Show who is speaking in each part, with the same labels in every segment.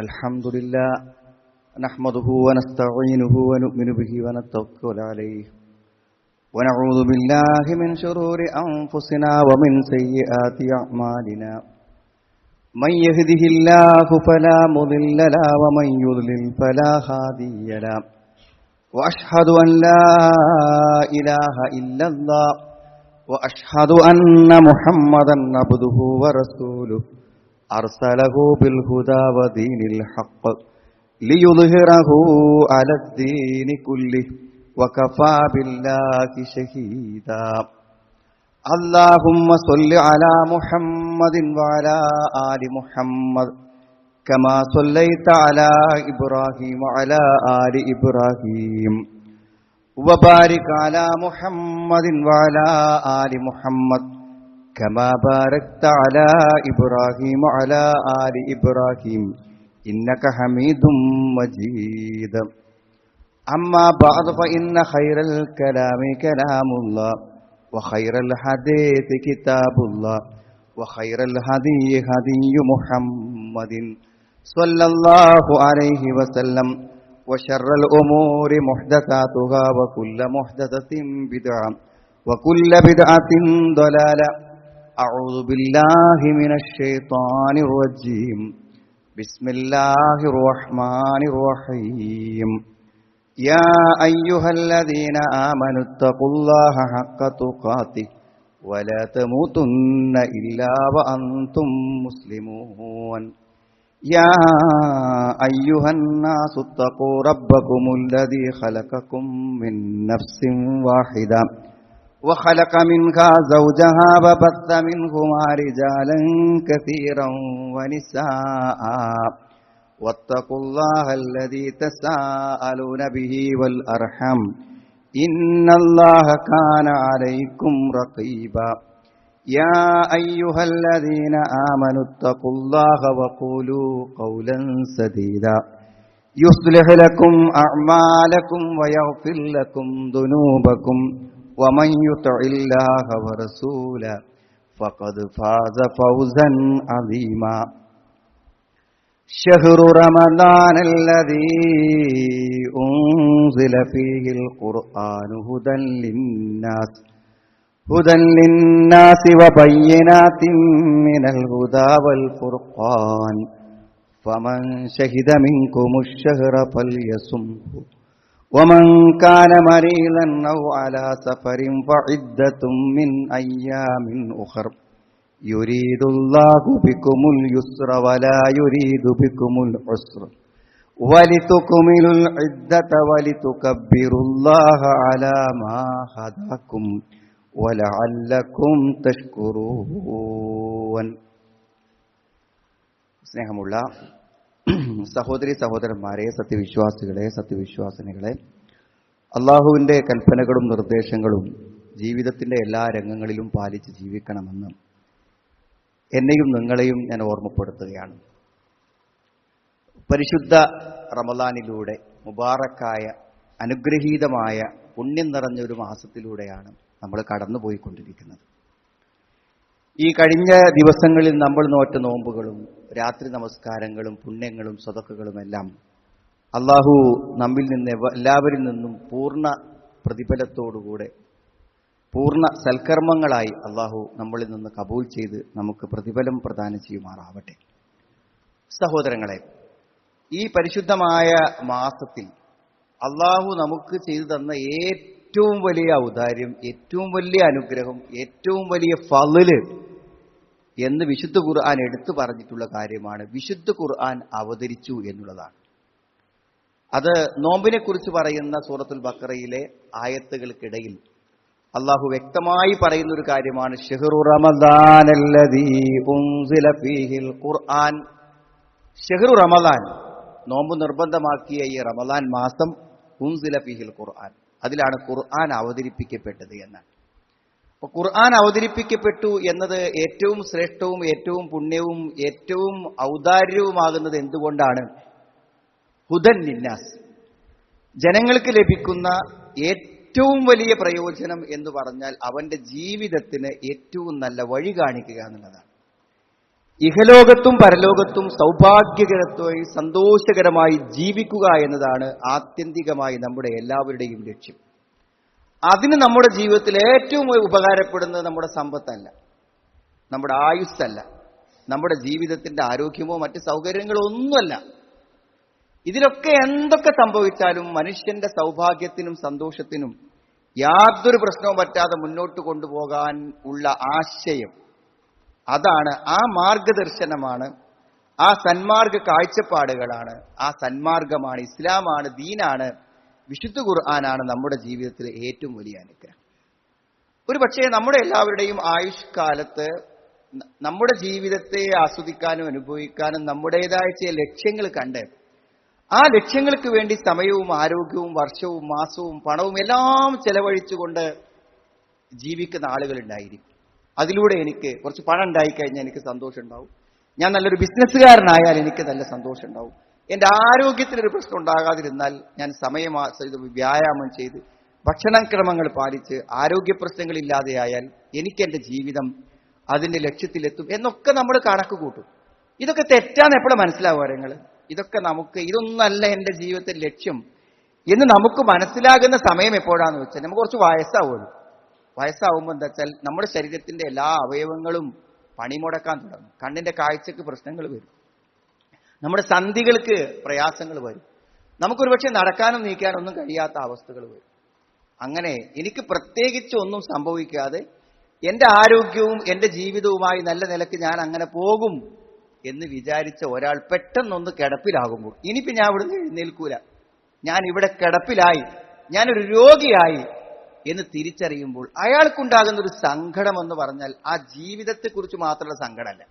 Speaker 1: الحمد لله نحمده ونستعينه ونؤمن به ونتوكل عليه ونعوذ بالله من شرور أنفسنا ومن سيئات أعمالنا من يهده الله فلا مضل له ومن يضلل فلا هادي له وأشهد أن لا إله إلا الله وأشهد أن محمدا عبده ورسوله أرسله بالهدى ودين الحق ليظهره على الدين كله وكفى بالله شهيدا اللهم صل على محمد وعلى آل محمد كما صليت على إبراهيم وعلى آل إبراهيم وبارك على محمد وعلى آل محمد كما باركت على إبراهيم وعلى آل إبراهيم إنك حميد مجيد أما بعد فإن خير الكلام كلام الله وخير الحديث كتاب الله وخير الهدي هدي محمد صلى الله عليه وسلم وشر الأمور محدثاتها وكل محدثة بدعة وكل بدعة ضلالة أعوذ بالله من الشيطان الرجيم بسم الله الرحمن الرحيم يا أيها الذين آمنوا اتقوا الله حق تقاته ولا تموتن إلا وأنتم مسلمون يا أيها الناس اتقوا ربكم الذي خلقكم من نفس واحدة وخلق منها زوجها وبث منهما رجالا كثيرا ونساء واتقوا الله الذي تساءلون به والأرحم إن الله كان عليكم رقيبا يا أيها الذين آمنوا اتقوا الله وقولوا قولا سديدا يصلح لكم أعمالكم ويغفر لكم ذنوبكم ومن يطع الله ورسوله فقد فاز فوزا عظيما شهر رمضان الذي أنزل فيه القرآن هدى للناس وبينات من الهدى والفرقان فمن شهد منكم الشهر فليصمه ومن كان مريضا أو على سفر فعدة من أيام أخر يريد الله بكم اليسر ولا يريد بكم العسر ولتكملوا العدة ولتكبروا الله على ما هداكم ولعلكم تشكرون. സ്നേഹമുള്ള സഹോദരി സഹോദരന്മാരെ, സത്യവിശ്വാസികളെ, സത്യവിശ്വാസിനികളെ, അള്ളാഹുവിൻ്റെ കൽപ്പനകളും നിർദ്ദേശങ്ങളും ജീവിതത്തിൻ്റെ എല്ലാ രംഗങ്ങളിലും പാലിച്ച് ജീവിക്കണമെന്ന് എന്നെയും നിങ്ങളെയും ഞാൻ ഓർമ്മപ്പെടുത്തുകയാണ്. പരിശുദ്ധ റമളാനിലൂടെ മുബാറക്കായ അനുഗ്രഹീതമായ പുണ്യം നിറഞ്ഞൊരു മാസത്തിലൂടെയാണ് നമ്മൾ കടന്നുപോയിക്കൊണ്ടിരിക്കുന്നത്. ഈ കഴിഞ്ഞ ദിവസങ്ങളിൽ നമ്മൾ നോറ്റ നോമ്പുകളും രാത്രി നമസ്കാരങ്ങളും പുണ്യങ്ങളും സ്വതക്കകളുമെല്ലാം അള്ളാഹു നമ്മിൽ നിന്ന് എല്ലാവരിൽ നിന്നും പൂർണ്ണ പ്രതിഫലത്തോടുകൂടെ പൂർണ്ണ സൽക്കർമ്മങ്ങളായി അള്ളാഹു നമ്മളിൽ നിന്ന് കബൂൽ ചെയ്ത് നമുക്ക് പ്രതിഫലം പ്രദാനം ചെയ്യുമാറാവട്ടെ. സഹോദരങ്ങളെ, ഈ പരിശുദ്ധമായ മാസത്തിൽ അള്ളാഹു നമുക്ക് ചെയ്തു തന്ന ഏറ്റവും വലിയ ഔദാര്യം, ഏറ്റവും വലിയ അനുഗ്രഹം, ഏറ്റവും വലിയ ഫള് എന്ന് വിശുദ്ധ ഖുർആൻ എടുത്തു പറഞ്ഞിട്ടുള്ള കാര്യമാണ് വിശുദ്ധ ഖുർആൻ അവതരിച്ചു എന്നുള്ളതാണ്. അത് നോമ്പിനെ കുറിച്ച് പറയുന്ന സൂറത്തുൽ ബഖറയിലെ ആയത്തുകൾക്കിടയിൽ അള്ളാഹു വ്യക്തമായി പറയുന്ന ഒരു കാര്യമാണ് ഷഹ്റു റമദാനല്ലദീ ഉൻസില ഫീഹിൽ ഖുർആൻ. ഷഹ്റു റമദാൻ, നോമ്പ് നിർബന്ധമാക്കിയ ഈ റമദാൻ മാസം, ഉൻസില ഫീഹിൽ ഖുർആൻ, അതിലാണ് ഖുർആൻ അവതരിപ്പിക്കപ്പെട്ടത് എന്നാണ്. അപ്പോൾ ഖുർആൻ അവതരിപ്പിക്കപ്പെട്ടു എന്നത് ഏറ്റവും ശ്രേഷ്ഠവും ഏറ്റവും പുണ്യവും ഏറ്റവും ഔദാര്യവുമാകുന്നത് എന്തുകൊണ്ടാണ്? ഹുദൻ ലിന്നാസ്, ജനങ്ങൾക്ക് ലഭിക്കുന്ന ഏറ്റവും വലിയ പ്രയോജനം എന്ന് പറഞ്ഞാൽ അവന്റെ ജീവിതത്തിന് ഏറ്റവും നല്ല വഴി കാണിക്കുക എന്നുള്ളതാണ്. ഇഹലോകത്തും പരലോകത്തും സൗഭാഗ്യകരമായി സന്തോഷകരമായി ജീവിക്കുക എന്നതാണ് ആത്യന്തികമായി നമ്മുടെ എല്ലാവരുടെയും ലക്ഷ്യം. അതിന് നമ്മുടെ ജീവിതത്തിൽ ഏറ്റവും ഉപകാരപ്പെടുന്നത് നമ്മുടെ സമ്പത്തല്ല, നമ്മുടെ ആയുസ്സല്ല, നമ്മുടെ ജീവിതത്തിന്റെ ആരോഗ്യമോ മറ്റ് സൗകര്യങ്ങളോ ഒന്നുമല്ല. ഇതിലൊക്കെ എന്തൊക്കെ സംഭവിച്ചാലും മനുഷ്യന്റെ സൗഭാഗ്യത്തിനും സന്തോഷത്തിനും യാതൊരു പ്രശ്നവും പറ്റാതെ മുന്നോട്ട് കൊണ്ടുപോകാൻ ഉള്ള ആശയം, അതാണ്, ആ മാർഗദർശനമാണ്, ആ സന്മാർഗ കാഴ്ചപ്പാടുകളാണ്, ആ സന്മാർഗമാണ്, ഇസ്ലാമാണ്, ദീനാണ്, വിശുദ്ധ ഖുർആനാണ് നമ്മുടെ ജീവിതത്തിലെ ഏറ്റവും വലിയ അനുഗ്രഹം. ഒരു പക്ഷേ നമ്മുടെ എല്ലാവരുടെയും ആയുഷ്കാലത്ത് നമ്മുടെ ജീവിതത്തെ ആസ്വദിക്കാനും അനുഭവിക്കാനും നമ്മുടേതായ ചില ലക്ഷ്യങ്ങൾ കണ്ട് ആ ലക്ഷ്യങ്ങൾക്ക് വേണ്ടി സമയവും ആരോഗ്യവും വർഷവും മാസവും പണവും എല്ലാം ചെലവഴിച്ചുകൊണ്ട് ജീവിക്കുന്ന ആളുകളുണ്ടായിരിക്കും. അതിലൂടെ എനിക്ക് കുറച്ച് പണം ഉണ്ടായിക്കഴിഞ്ഞാൽ എനിക്ക് സന്തോഷം ഉണ്ടാവും, ഞാൻ നല്ലൊരു ബിസിനസ്സുകാരനായാൽ എനിക്ക് നല്ല സന്തോഷം ഉണ്ടാവും, എന്റെ ആരോഗ്യത്തിനൊരു പ്രശ്നം ഉണ്ടാകാതിരുന്നാൽ ഞാൻ വ്യായാമം ചെയ്ത് ഭക്ഷണക്രമങ്ങൾ പാലിച്ച് ആരോഗ്യ പ്രശ്നങ്ങളില്ലാതെയായാൽ എനിക്ക് എന്റെ ജീവിതം അതിന്റെ ലക്ഷ്യത്തിലെത്തും എന്നൊക്കെ നമ്മൾ കണക്ക് കൂട്ടും. ഇതൊക്കെ തെറ്റാന്ന് എപ്പോഴും മനസ്സിലാവുക നിങ്ങൾ? ഇതൊന്നല്ല എന്റെ ജീവിതത്തിന്റെ ലക്ഷ്യം എന്ന് നമുക്ക് മനസ്സിലാകുന്ന സമയം എപ്പോഴാന്ന് വെച്ചാൽ നമുക്ക് കുറച്ച് വയസ്സാവുള്ളൂ. വയസ്സാവുമ്പോൾ എന്താ വെച്ചാൽ നമ്മുടെ ശരീരത്തിന്റെ എല്ലാ അവയവങ്ങളും പണിമുടക്കാൻ തുടങ്ങും. കണ്ണിന്റെ കാഴ്ചക്ക് പ്രശ്നങ്ങൾ വരും, നമ്മുടെ സന്ധികൾക്ക് പ്രയാസങ്ങൾ വരും, നമുക്കൊരു പക്ഷെ നടക്കാനും നീക്കാനും ഒന്നും കഴിയാത്ത അവസ്ഥകൾ വരും. അങ്ങനെ എനിക്ക് പ്രത്യേകിച്ച് ഒന്നും സംഭവിക്കാതെ എന്റെ ആരോഗ്യവും എന്റെ ജീവിതവുമായി നല്ല നിലക്ക് ഞാൻ അങ്ങനെ പോകും എന്ന് വിചാരിച്ച ഒരാൾ പെട്ടെന്നൊന്ന് കിടപ്പിലാകുമ്പോൾ, ഇനിയിപ്പോ ഞാൻ ഇവിടുന്ന് എഴുന്നേൽക്കൂല, ഞാൻ ഇവിടെ കിടപ്പിലായി, ഞാനൊരു രോഗിയായി എന്ന് തിരിച്ചറിയുമ്പോൾ അയാൾക്കുണ്ടാകുന്ന ഒരു സങ്കടം എന്ന് പറഞ്ഞാൽ ആ ജീവിതത്തെക്കുറിച്ച് മാത്രമുള്ള സങ്കടമല്ല,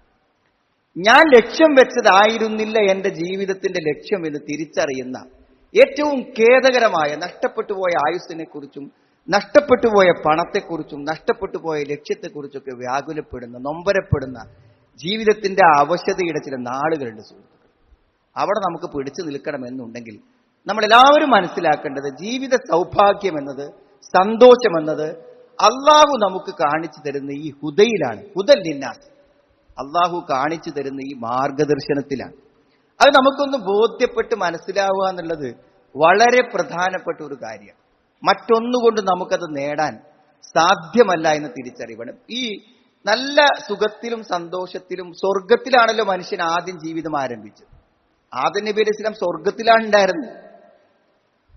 Speaker 1: ഞാൻ ലക്ഷ്യം വെച്ചതായിരുന്നില്ല എന്റെ ജീവിതത്തിന്റെ ലക്ഷ്യം എന്ന് തിരിച്ചറിയുന്ന ഏറ്റവും ഖേദകരമായ, നഷ്ടപ്പെട്ടു പോയ ആയുസ്സിനെ കുറിച്ചും നഷ്ടപ്പെട്ടു പോയ പണത്തെക്കുറിച്ചും നഷ്ടപ്പെട്ടു പോയ ലക്ഷ്യത്തെക്കുറിച്ചൊക്കെ വ്യാകുലപ്പെടുന്ന, നൊമ്പരപ്പെടുന്ന ജീവിതത്തിന്റെ അവശതയുടെ ചില നാളുകളുണ്ട് സുഹൃത്തുക്കൾ. അവിടെ നമുക്ക് പിടിച്ചു നിൽക്കണമെന്നുണ്ടെങ്കിൽ നമ്മളെല്ലാവരും മനസ്സിലാക്കേണ്ടത് ജീവിത സൗഭാഗ്യം എന്നത്, സന്തോഷം എന്നത് അള്ളാഹു നമുക്ക് കാണിച്ചു തരുന്ന ഈ ഹുദയിലാണ്, ഹുദൽ ലിന്നാസ്, അള്ളാഹു കാണിച്ചു തരുന്ന ഈ മാർഗദർശനത്തിലാണ്. അത് നമുക്കൊന്ന് ബോധ്യപ്പെട്ട് മനസ്സിലാവുക എന്നുള്ളത് വളരെ പ്രധാനപ്പെട്ട ഒരു കാര്യം. മറ്റൊന്നുകൊണ്ട് നമുക്കത് നേടാൻ സാധ്യമല്ല എന്ന് തിരിച്ചറിയണം. ഈ നല്ല സുഖത്തിലും സന്തോഷത്തിലും സ്വർഗത്തിലാണല്ലോ മനുഷ്യൻ ആദ്യം ജീവിതം ആരംഭിച്ചത്. ആദം നബി അലൈഹി സ്വലാം സ്വർഗത്തിലാണ് ഉണ്ടായിരുന്നത്.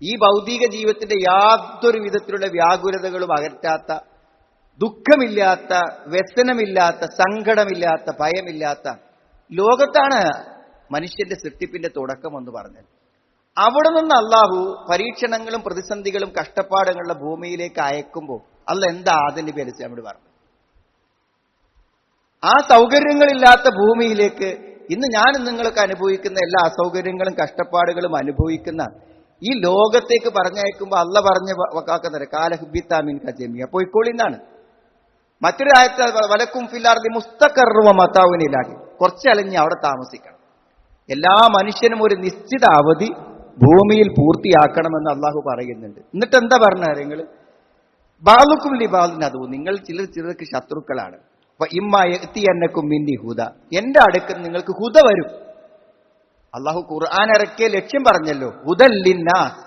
Speaker 1: ഈ ഭൗതിക ജീവിതത്തിന്റെ യാതൊരു വിധത്തിലുള്ള വ്യാകുലതകളും അകറ്റാത്ത, ദുഃഖമില്ലാത്ത, വ്യസനമില്ലാത്ത, സങ്കടമില്ലാത്ത, ഭയമില്ലാത്ത ലോകത്താണ് മനുഷ്യന്റെ സൃഷ്ടിപ്പിന്റെ തുടക്കം എന്ന് പറഞ്ഞത്. അവിടെ നിന്ന് അള്ളാഹു പരീക്ഷണങ്ങളും പ്രതിസന്ധികളും കഷ്ടപ്പാടുകളുടെ ഭൂമിയിലേക്ക് അയക്കുമ്പോൾ എന്താ ആദം നബി അലൈഹി സ്വലാമോട് പറഞ്ഞു? ആ സൗകര്യങ്ങളില്ലാത്ത ഭൂമിയിലേക്ക് ഇന്ന് ഞാനും നിങ്ങൾക്ക് അനുഭവിക്കുന്ന എല്ലാ അസൗകര്യങ്ങളും കഷ്ടപ്പാടുകളും അനുഭവിക്കുന്ന ഈ ലോകത്തേക്ക് പറഞ്ഞയക്കുമ്പോൾ അള്ള പറഞ്ഞ വാക്കാക്കുന്നത് കാലഹുബിത്താമിൻ കജമിയ, പോയിക്കോളിന്നാണ്. മറ്റൊരു ആയത്ത് വലക്കും ഫില്ലാർദി മുസ്തഖറുവ മതാവിനിലാക്കി, കുറച്ചലഞ്ഞ് അവിടെ താമസിക്കണം. എല്ലാ മനുഷ്യനും ഒരു നിശ്ചിത അവധി ഭൂമിയിൽ പൂർത്തിയാക്കണമെന്ന് അള്ളാഹു പറയുന്നുണ്ട്. എന്നിട്ട് എന്താ പറഞ്ഞ കാര്യങ്ങൾ? ബാലുക്കും ലിബാലിനതു, നിങ്ങൾ ചിലർക്ക് ശത്രുക്കളാണ്. ഇമ്മക്കും മിന്നി ഹുദ, എന്റെ അടുക്കൽ നിങ്ങൾക്ക് ഹുദ വരും. അള്ളാഹു ഖുർആൻ ഇറക്കിയ ലക്ഷ്യം പറഞ്ഞല്ലോ, ഹുദല്ലിന്നാസ്,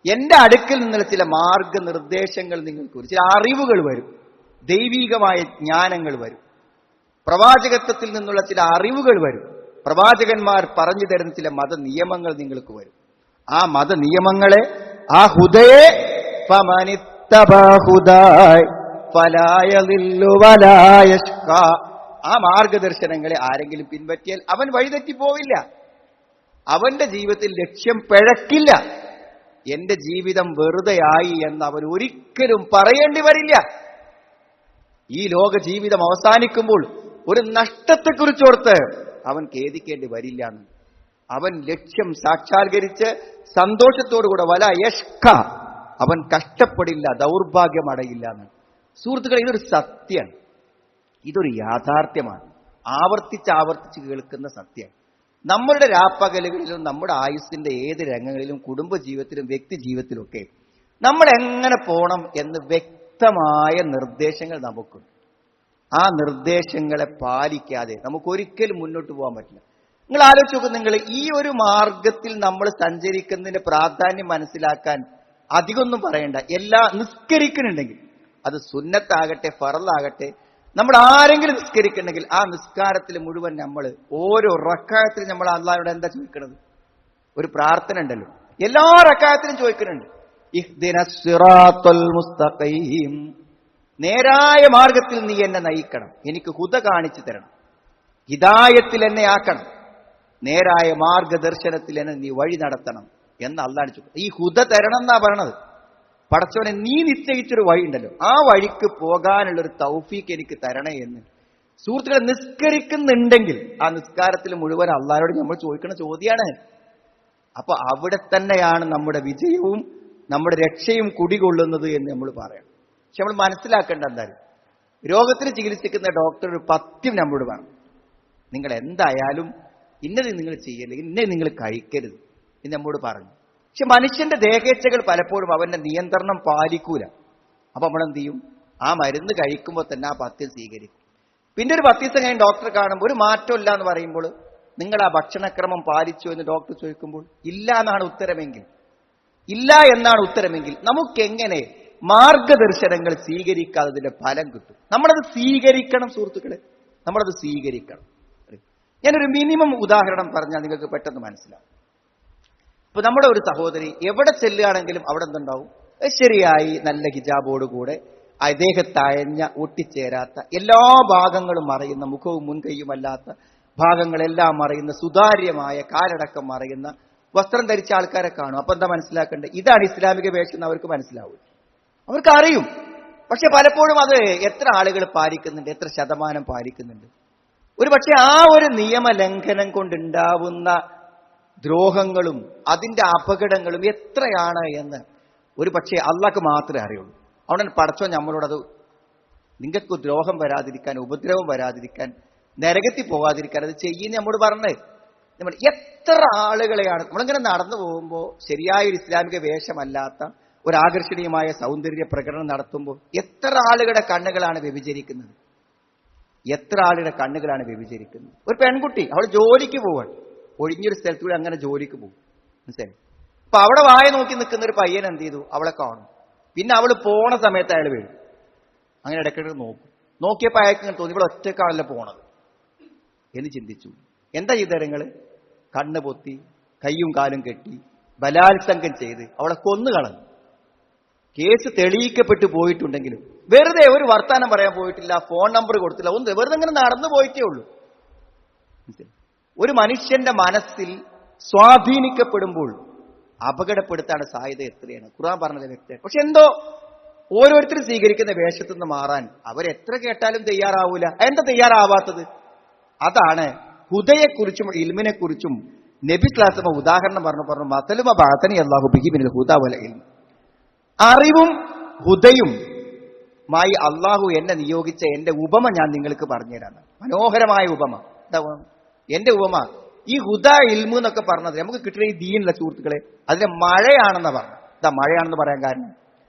Speaker 1: എന്റെ അടുക്കൽ നിന്നുള്ള ചില മാർഗനിർദ്ദേശങ്ങൾ നിങ്ങൾക്ക് വരും, ചില അറിവുകൾ വരും, ദൈവീകമായ ജ്ഞാനങ്ങൾ വരും, പ്രവാചകത്വത്തിൽ നിന്നുള്ള ചില അറിവുകൾ വരും, പ്രവാചകന്മാർ പറഞ്ഞു തരുന്ന ചില മത നിയമങ്ങൾ നിങ്ങൾക്ക് വരും. ആ മത നിയമങ്ങളെ, ആ ഹുദയെ ആ മാർഗദർശനങ്ങളെ ആരെങ്കിലും പിൻപറ്റിയാൽ അവൻ വഴിതെറ്റി പോവില്ല, അവന്റെ ജീവിതത്തിൽ ലക്ഷ്യം പിഴക്കില്ല, എന്റെ ജീവിതം വെറുതെയായി എന്ന് അവൻ ഒരിക്കലും പറയേണ്ടി വരില്ല. ഈ ലോക ജീവിതം അവസാനിക്കുമ്പോൾ ഒരു നഷ്ടത്തെക്കുറിച്ചോർത്ത് അവൻ ഖേദിക്കേണ്ടി വരില്ല. അവൻ ലക്ഷ്യം സാക്ഷാത്കരിച്ച് സന്തോഷത്തോടുകൂടെ അവൻ കഷ്ടപ്പെടില്ല, ദൗർഭാഗ്യമടയില്ല എന്ന്. സുഹൃത്തുക്കളെ, ഇതൊരു സത്യമാണ്, ഇതൊരു യാഥാർത്ഥ്യമാണ്, ആവർത്തിച്ച് കേൾക്കുന്ന സത്യമാണ്. നമ്മളുടെ രാപ്പകലുകളിലും നമ്മുടെ ആയുസ്സിന്റെ ഏത് രംഗങ്ങളിലും കുടുംബജീവിതത്തിലും വ്യക്തി ജീവിതത്തിലൊക്കെ നമ്മൾ എങ്ങനെ പോകണം എന്ന് വ്യക്തമായ നിർദ്ദേശങ്ങൾ നമുക്കുണ്ട്. ആ നിർദ്ദേശങ്ങളെ പാലിക്കാതെ നമുക്കൊരിക്കലും മുന്നോട്ട് പോകാൻ പറ്റില്ല. നിങ്ങൾ ആലോചിച്ച് നോക്കും, നിങ്ങൾ ഈ ഒരു മാർഗത്തിൽ നമ്മൾ സഞ്ചരിക്കുന്നതിന്റെ പ്രാധാന്യം മനസ്സിലാക്കാൻ അധികമൊന്നും പറയണ്ട. നിസ്കരിക്കുന്നുണ്ടെങ്കിൽ അത് സുന്നത്താകട്ടെ ഫറലാകട്ടെ, നമ്മൾ ആരെങ്കിലും നിസ്കരിക്കണമെങ്കിൽ ആ നിസ്കാരത്തിൽ മുഴുവൻ നമ്മൾ ഓരോ റക്അത്തിൽ നമ്മൾ അല്ലാഹുവോട് എന്താ ചോദിക്കുന്നത്? ഒരു പ്രാർത്ഥന ഉണ്ടല്ലോ, എല്ലാ റക്അത്തിലും ചോദിക്കുന്നുണ്ട്, ഇഹ്ദിനസ് സിറാത്തൽ മുസ്തഖീം, നേരായ മാർഗത്തിൽ നീ എന്നെ നയിക്കണം, എനിക്ക് ഹുദ കാണിച്ചു തരണം, ഹിദായത്തിൽ എന്നെ ആക്കണം, നേരായ മാർഗദർശനത്തിൽ എന്നെ നീ വഴി നടത്തണം എന്ന് അല്ലാഹു ചോദിക്കും. ഈ ഹുദ തരണം എന്നാ പറയണത്. പടച്ചവനെ, നീ നിശ്ചയിച്ചൊരു വഴി ഉണ്ടല്ലോ, ആ വഴിക്ക് പോകാനുള്ളൊരു തൗഫീക്ക് എനിക്ക് തരണേ എന്ന് സുഹൃത്തുക്കളെ നിസ്കരിക്കുന്നുണ്ടെങ്കിൽ ആ നിസ്കാരത്തിൽ മുഴുവൻ അള്ളാഹുവോട് നമ്മൾ ചോദിക്കുന്ന ചോദ്യമാണ്. അപ്പൊ അവിടെ തന്നെയാണ് നമ്മുടെ വിജയവും നമ്മുടെ രക്ഷയും കുടികൊള്ളുന്നത് എന്ന് നമ്മൾ പറയണം. പക്ഷെ നമ്മൾ മനസ്സിലാക്കേണ്ട എന്തായാലും, രോഗത്തിന് ചികിത്സിക്കുന്ന ഡോക്ടർ ഒരു പഥ്യം നമ്മളോട് പറഞ്ഞു, നിങ്ങൾ എന്തായാലും ഇന്നത് നിങ്ങൾ ചെയ്യരുത്, ഇന്നത് നിങ്ങൾ കഴിക്കരുത് എന്ന് നമ്മോട് പറഞ്ഞു. പക്ഷെ മനുഷ്യന്റെ ദേഹേച്ഛകൾ പലപ്പോഴും അവന്റെ നിയന്ത്രണം പാലിക്കൂല. അപ്പൊ നമ്മളെന്ത് ചെയ്യും? ആ മരുന്ന് കഴിക്കുമ്പോൾ തന്നെ ആ പഥ്യം സ്വീകരിക്കും. പിന്നെ ഒരു 10 ദിവസം കഴിഞ്ഞ് ഡോക്ടറെ കാണുമ്പോൾ ഒരു മാറ്റമില്ല എന്ന് പറയുമ്പോൾ, നിങ്ങൾ ആ ഭക്ഷണക്രമം പാലിച്ചു എന്ന് ഡോക്ടർ ചോദിക്കുമ്പോൾ ഇല്ല എന്നാണ് ഉത്തരമെങ്കിൽ നമുക്കെങ്ങനെ മാർഗദർശനങ്ങൾ സ്വീകരിക്കാതെ അതിന്റെ ഫലം കിട്ടും? നമ്മളത് സ്വീകരിക്കണം സുഹൃത്തുക്കളെ, നമ്മളത് സ്വീകരിക്കണം. ഞാനൊരു മിനിമം ഉദാഹരണം പറഞ്ഞാൽ നിങ്ങൾക്ക് പെട്ടെന്ന് മനസ്സിലാവും. ഇപ്പൊ നമ്മുടെ ഒരു സഹോദരി എവിടെ ചെല്ലുകയാണെങ്കിലും അവിടെ എന്തുണ്ടാവും? ശരിയായി നല്ല ഹിജാബോടുകൂടെ ദേഹത്തയഞ്ഞ ഒട്ടിച്ചേരാത്ത എല്ലാ ഭാഗങ്ങളും മറയുന്ന, മുഖവും മുൻകൈയുമല്ലാത്ത ഭാഗങ്ങളെല്ലാം മറയുന്ന, സുതാര്യമായ കാലടക്കം മറയുന്ന വസ്ത്രം ധരിച്ച ആൾക്കാരെ കാണും. അപ്പൊ എന്താ മനസ്സിലാക്കേണ്ടത്? ഇതാണ് ഇസ്ലാമിക വേഷം എന്ന് അവർക്ക് മനസ്സിലാവും, അവർക്ക് അറിയും. പക്ഷെ പലപ്പോഴും അത് എത്ര ആളുകൾ പാലിക്കുന്നുണ്ട്, എത്ര ശതമാനം പാലിക്കുന്നുണ്ട്? ഒരു പക്ഷെ ആ ഒരു നിയമലംഘനം കൊണ്ടുണ്ടാവുന്ന ദ്രോഹങ്ങളും അതിന്റെ അപകടങ്ങളും എത്രയാണ് എന്ന് ഒരു പക്ഷേ അള്ളാഹ്ക്ക് മാത്രമേ അറിയുള്ളൂ. അവിടെ പടച്ചോ നമ്മളോടത് നിങ്ങൾക്ക് ദ്രോഹം വരാതിരിക്കാൻ, ഉപദ്രവം വരാതിരിക്കാൻ, നരകത്തിൽ പോകാതിരിക്കാൻ അത് ചെയ്യുന്ന നമ്മോട് പറഞ്ഞേ. നമ്മൾ എത്ര ആളുകളെയാണ് നമ്മളിങ്ങനെ നടന്നു പോകുമ്പോൾ ശരിയായൊരു ഇസ്ലാമിക വേഷമല്ലാത്ത ഒരു ആകർഷണീയമായ സൗന്ദര്യ പ്രകടനം നടത്തുമ്പോൾ എത്ര ആളുകളുടെ കണ്ണുകളാണ് വ്യഭിചരിക്കുന്നത്? ഒരു പെൺകുട്ടി അവൾ ജോലിക്ക് പോവാണ്, ഒഴിഞ്ഞൊരു സ്ഥലത്തൂടെ അങ്ങനെ ജോലിക്ക് പോകും, മനസ്സിലായി? അപ്പൊ അവിടെ വായ നോക്കി നിൽക്കുന്ന ഒരു പയ്യൻ എന്ത് ചെയ്തു? അവളെ കാണും. പിന്നെ അവള് പോണ സമയത്ത് അയാൾ വീഴും. അങ്ങനെ ഇടയ്ക്കിടയ്ക്ക് നോക്കിയപ്പോൾ അയാൾക്ക് ഇങ്ങനെ തോന്നി, ഇവിടെ ഒറ്റക്കാണല്ലോ പോണത് എന്ന് ചിന്തിച്ചു. എന്താ ചെയ്തരങ്ങള്? കണ്ണ് പൊത്തി, കയ്യും കാലും കെട്ടി, ബലാത്സംഗം ചെയ്ത് അവളെ കൊന്നുകളഞ്ഞു. കേസ് തെളിയിക്കപ്പെട്ടു പോയിട്ടുണ്ടെങ്കിലും വെറുതെ ഒരു വർത്താനം പറയാൻ പോയിട്ടില്ല, ഫോൺ നമ്പർ കൊടുത്തില്ല, ഒന്ന് വെറുതെ ഇങ്ങനെ നടന്നു പോയിട്ടേ ഉള്ളൂ. ഒരു മനുഷ്യന്റെ മനസ്സിൽ സ്വാധീനിക്കപ്പെടുമ്പോൾ അപകടപ്പെടുത്താണ് സാധ്യത എത്രയാണ് ഖുർആൻ പറഞ്ഞത് വ്യക്തമാണ്. പക്ഷെ എന്തോ ഓരോരുത്തരും സ്വീകരിക്കുന്ന വേഷത്തിൽ നിന്ന് മാറാൻ അവരെത്ര കേട്ടാലും തയ്യാറാവൂല. എന്താ തയ്യാറാവാത്തത്? അതാണ് ഹുദയെക്കുറിച്ചും ഇൽമിനെ കുറിച്ചും നബി സ്വല്ലല്ലാഹു അലൈഹി വസല്ലം ഉദാഹരണം പറഞ്ഞു മസലുമ ബഅതനി അല്ലാഹു ബിഹി മിനൽ ഹുദ വൽ ഇൽം. അറിവും ഹുദയും മായി അള്ളാഹു എന്നെ നിയോഗിച്ച എന്റെ ഉപമ ഞാൻ നിങ്ങൾക്ക് പറഞ്ഞുതരാണ്. മനോഹരമായ ഉപമ. എന്താ എന്റെ ഉപമ? ഈ ഹുദ ഇൽമു എന്നൊക്കെ പറഞ്ഞത് നമുക്ക് കിട്ടുന്ന ഈ ദീനുള്ള സുഹൃത്തുക്കളെ, അതിന്റെ മഴയാണെന്നാ പറഞ്ഞത്. എന്താ മഴയാണെന്ന് പറയാൻ കാരണം?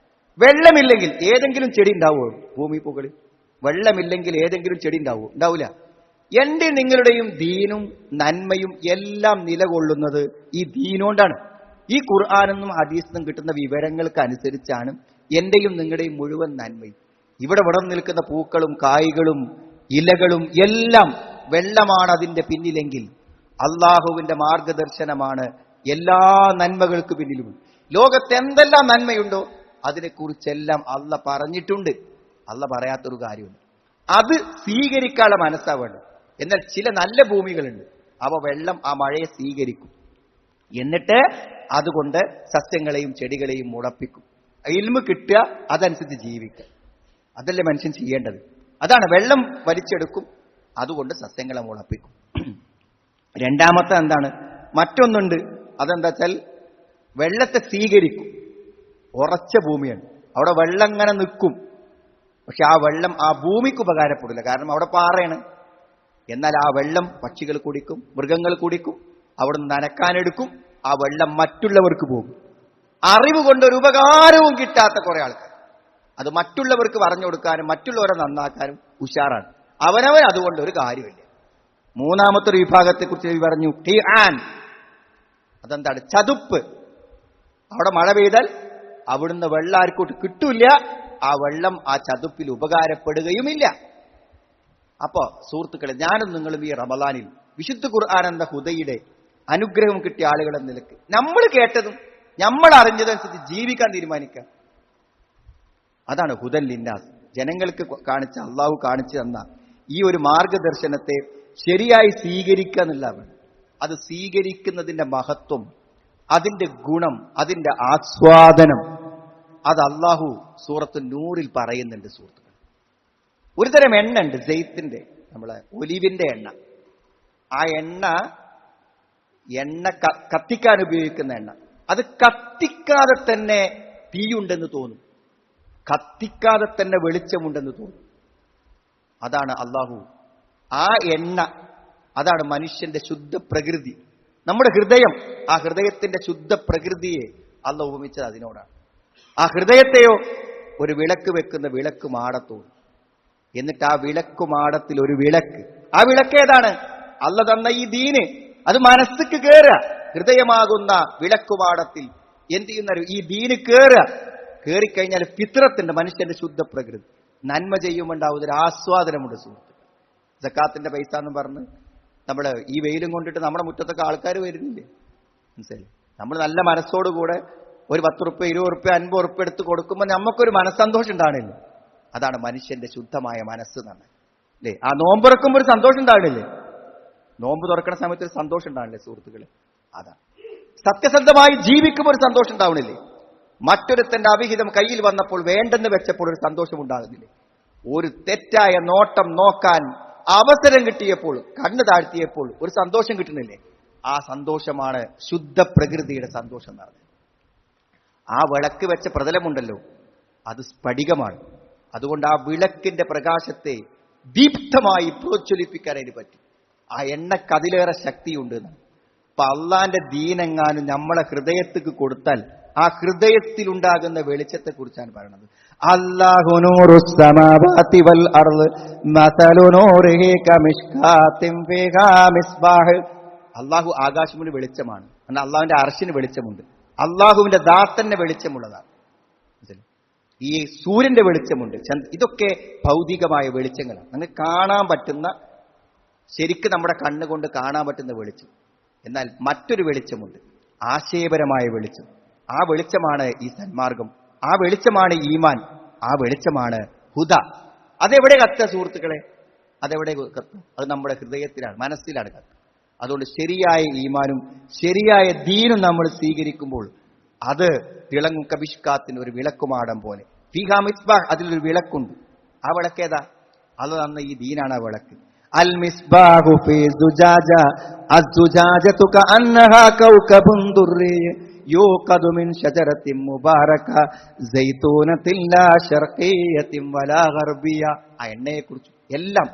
Speaker 1: വെള്ളമില്ലെങ്കിൽ ഏതെങ്കിലും ചെടി ഉണ്ടാവുമോ ഭൂമി മുകളിൽ? വെള്ളമില്ലെങ്കിൽ ഏതെങ്കിലും ചെടി ഉണ്ടാവൂല. എന്റെ നിങ്ങളുടെയും ദീനും നന്മയും എല്ലാം നിലകൊള്ളുന്നത് ഈ ദീനോണ്ടാണ്. ഈ ഖുർആനെന്നും ഹദീസിനും കിട്ടുന്ന വിവരങ്ങൾക്ക് അനുസരിച്ചാണ് എന്റെയും നിങ്ങളുടെയും മുഴുവൻ നന്മയും. ഇവിടെ നിൽക്കുന്ന പൂക്കളും കായ്കളും ഇലകളും എല്ലാം വെള്ളമാണ് അതിന്റെ പിന്നിലെങ്കിൽ അള്ളാഹുവിന്റെ മാർഗദർശനമാണ് എല്ലാ നന്മകൾക്ക് പിന്നിലും. ലോകത്ത് എന്തെല്ലാം നന്മയുണ്ടോ അതിനെക്കുറിച്ചെല്ലാം അള്ള പറഞ്ഞിട്ടുണ്ട്. അള്ള പറയാത്തൊരു കാര്യമുണ്ട്, അത് സ്വീകരിക്കാനുള്ള മനസ്സാ വേണ്ടത്. എന്നാൽ ചില നല്ല ഭൂമികളുണ്ട്, അവ വെള്ളം ആ മഴയെ സ്വീകരിക്കും, എന്നിട്ട് അതുകൊണ്ട് സസ്യങ്ങളെയും ചെടികളെയും മുളപ്പിക്കും. ഇൽമ് കിട്ടുക, അതനുസരിച്ച് ജീവിക്കുക. അതല്ലേ മനുഷ്യൻ ചെയ്യേണ്ടത്. അതാണ് വെള്ളം വലിച്ചെടുക്കും, അതുകൊണ്ട് സസ്യങ്ങളെ മുളപ്പിക്കും. രണ്ടാമത്തെ എന്താണ്? മറ്റൊന്നുണ്ട്. അതെന്താ വെച്ചാൽ വെള്ളത്തെ സ്വീകരിക്കും. ഉറച്ച ഭൂമിയാണ്, അവിടെ വെള്ളം ഇങ്ങനെ നിൽക്കും. പക്ഷെ ആ വെള്ളം ആ ഭൂമിക്ക് ഉപകാരപ്പെടില്ല, കാരണം അവിടെ പാറയാണ്. എന്നാൽ ആ വെള്ളം പക്ഷികൾ കുടിക്കും, മൃഗങ്ങൾ കുടിക്കും, അവിടെ നിന്ന് നനക്കാനെടുക്കും. ആ വെള്ളം മറ്റുള്ളവർക്ക് പോകും. അറിവ് കൊണ്ടൊരു ഉപകാരവും കിട്ടാത്ത കുറെ ആൾക്കാർ അത് മറ്റുള്ളവർക്ക് പറഞ്ഞു കൊടുക്കാനും മറ്റുള്ളവരെ നന്നാക്കാനും ഉഷാറാണ്. അവനവൻ അതുകൊണ്ട് ഒരു കാര്യമില്ല. മൂന്നാമത്തെ ഒരു വിഭാഗത്തെക്കുറിച്ച് പറഞ്ഞു, ഖിആൻ. അതെന്താണ്? ചതുപ്പ്. അവിടെ മഴ പെയ്താൽ അവിടുന്ന് വെള്ളം ആർക്കോട്ട് കിട്ടൂല. ആ വെള്ളം ആ ചതുപ്പിൽ ഉപകാരപ്പെടുകയുമില്ല. അപ്പോ സുഹൃത്തുക്കളെ, ഞാനും നിങ്ങളും ഈ റമളാനിൽ വിശുദ്ധ ഖുർആൻ എന്ന ഹുദയുടെ അനുഗ്രഹം കിട്ടിയ ആളുകൾ എന്ന നിലക്ക് നമ്മൾ കേട്ടതും നമ്മൾ അറിഞ്ഞതനുസരിച്ച് ജീവിക്കാൻ തീരുമാനിക്കുക. അതാണ് ഹുദൻ ലിന്നാസ്. ജനങ്ങൾക്ക് കാണിച്ച, അള്ളാഹു കാണിച്ചു തന്ന ഈ ഒരു മാർഗദർശനത്തെ ശരിയായി സ്വീകരിക്കുക എന്നുള്ളതാണ്. അത് സ്വീകരിക്കുന്നതിന്റെ മഹത്വം, അതിന്റെ ഗുണം, അതിന്റെ ആസ്വാദനം അത് അള്ളാഹു സൂറത്ത് നൂറിൽ പറയുന്നുണ്ട്. സുഹൃത്തുക്കൾ, ഒരു തരം എണ്ണ ഉണ്ട്, ജെയ്ത്തിന്റെ, നമ്മളെ ഒലിവിന്റെ എണ്ണ. ആ എണ്ണ കത്തിക്കാൻ ഉപയോഗിക്കുന്ന എണ്ണ. അത് കത്തിക്കാതെ തന്നെ തീയുണ്ടെന്ന് തോന്നും, കത്തിക്കാതെ തന്നെ വെളിച്ചമുണ്ടെന്ന് തോന്നും. അതാണ് അള്ളാഹു. ആ എണ്ണ, അതാണ് മനുഷ്യന്റെ ശുദ്ധ പ്രകൃതി. നമ്മുടെ ഹൃദയം, ആ ഹൃദയത്തിന്റെ ശുദ്ധ പ്രകൃതിയെ അള്ളാഹു ഉപമിച്ചത് അതിനോടാണ്. ആ ഹൃദയത്തെയോ ഒരു വിളക്ക് വെക്കുന്ന വിളക്ക് മാടത്തോട്. എന്നിട്ട് ആ വിളക്ക് മാടത്തിൽ ഒരു വിളക്ക്. ആ വിളക്ക് ഏതാണ്? അള്ള തന്ന ഈ ദീന്. അത് മനസ്സിക്ക് കയറുക. ഹൃദയമാകുന്ന വിളക്കുമാടത്തിൽ എന്ത് ചെയ്യുന്ന ഈ ദീന് കയറുക. കയറിക്കഴിഞ്ഞാൽ ഫിത്രത്തിന്റെ, മനുഷ്യന്റെ ശുദ്ധ പ്രകൃതി, നന്മ ചെയ്യുമുണ്ടാവുന്ന ഒരു ആസ്വാദനമുണ്ട്. സുഹൃത്ത്, സക്കാത്തിന്റെ പൈസ എന്നും പറഞ്ഞ് നമ്മള് ഈ വെയിലും കൊണ്ടിട്ട് നമ്മുടെ മുറ്റത്തൊക്കെ ആൾക്കാർ വരുന്നില്ലേ? മനസ്സിലായി? നമ്മൾ നല്ല മനസ്സോടുകൂടെ ഒരു 10 റുപ്യ, 20 റുപ്യ, 50 റുപ്യ എടുത്ത് കൊടുക്കുമ്പോൾ നമുക്കൊരു മനസ്സന്തോഷം ഉണ്ടാകണില്ലേ? അതാണ് മനുഷ്യന്റെ ശുദ്ധമായ മനസ്സ് തന്നെ, അല്ലേ? ആ നോമ്പ് തുറക്കുമ്പോൾ ഒരു സന്തോഷം ഉണ്ടാകണില്ലേ? നോമ്പ് തുറക്കുന്ന സമയത്ത് ഒരു സന്തോഷം ഉണ്ടാകണില്ലേ സുഹൃത്തുക്കളെ? അതാണ് സത്യസന്ധമായി ജീവിക്കുമ്പോൾ ഒരു സന്തോഷം ഉണ്ടാവണില്ലേ? മറ്റൊരുത്തന്റെ അവിഹിതം കയ്യിൽ വന്നപ്പോൾ വേണ്ടെന്ന് വെച്ചപ്പോൾ ഒരു സന്തോഷം ഉണ്ടാകുന്നില്ലേ? ഒരു തെറ്റായ നോട്ടം നോക്കാൻ അവസരം കിട്ടിയപ്പോൾ, കണ്ണ് താഴ്ത്തിയപ്പോൾ ഒരു സന്തോഷം കിട്ടുന്നില്ലേ? ആ സന്തോഷമാണ് ശുദ്ധ പ്രകൃതിയുടെ സന്തോഷം എന്ന് പറഞ്ഞത്. ആ വിളക്ക് വെച്ച പ്രതലമുണ്ടല്ലോ, അത് സ്ഫടികമാണ്. അതുകൊണ്ട് ആ വിളക്കിന്റെ പ്രകാശത്തെ ദീപ്തമായി പ്രോജ്വലിപ്പിക്കാനായിട്ട് പറ്റും. ആ എണ്ണക്ക് അതിലേറെ ശക്തിയുണ്ട്. അപ്പൊ അള്ളാന്റെ ദീനെങ്ങാനും നമ്മളെ ഹൃദയത്തിക്ക് കൊടുത്താൽ ആ ഹൃദയത്തിലുണ്ടാകുന്ന വെളിച്ചത്തെ കുറിച്ചാണ് പറയുന്നത്. അല്ലാഹു നൂറുസ് സമാവാതി വൽ അർള് മസലു നൂരിഹി കമിഷ്കാത്തിൻ ഫീഹാ മിസ്ബാഹ്. അല്ലാഹു ആകാശത്തിന് വെളിച്ചമാണ്. എന്നാൽ അള്ളാഹുവിന്റെ അർശിന് വെളിച്ചമുണ്ട്. അള്ളാഹുവിന്റെ ദാത്തന്റെ വെളിച്ചമുള്ളതാണ്. ഈ സൂര്യന്റെ വെളിച്ചമുണ്ട്. ഇതൊക്കെ ഭൗതികമായ വെളിച്ചങ്ങളാണ്. നമുക്ക് കാണാൻ പറ്റുന്ന, ശരിക്കും നമ്മുടെ കണ്ണുകൊണ്ട് കാണാൻ പറ്റുന്ന വെളിച്ചം. എന്നാൽ മറ്റൊരു വെളിച്ചമുണ്ട്, ആശയപരമായ വെളിച്ചം. ആ വെളിച്ചമാണ് ഈ സന്മാർഗം, ആ വെളിച്ചമാണ് ഈമാൻ, ആ വെളിച്ചമാണ് ഹുദ. അതെവിടെ കത്തുക സുഹൃത്തുക്കളെ? അതെവിടെ കത്തുക? അത് നമ്മുടെ ഹൃദയത്തിലാണ്, മനസ്സിലാണ് കത്തുക. അതുകൊണ്ട് ശരിയായ ഈമാനും ശരിയായ ദീനും നമ്മൾ സ്വീകരിക്കുമ്പോൾ അത് തിളങ്ങും കബിഷ്കാത്തിന് ഒരു വിളക്കുമാടം പോലെ. ഫീഹാ മിസ്ബാഹ്, അതിലൊരു വിളക്കുണ്ട്. ആ വിളക്കേതാ? അത് തന്ന ഈ ദീനാണ് ആ വിളക്ക്. അൽ മിസ്ബാഹു ഫീ സുജാജ അസ്സുജാജതു കഅന്നഹാ കൗകബുൻ ദുർരി യൂഖദു മിൻ ഷജറത്തിൻ മുബാറക സൈതൂനത്തിൻ ലാ ശർഖിയ്യത്തിൻ വലാ ഗർബിയ. ആ എണ്ണയെക്കുറിച്ച് എല്ലാം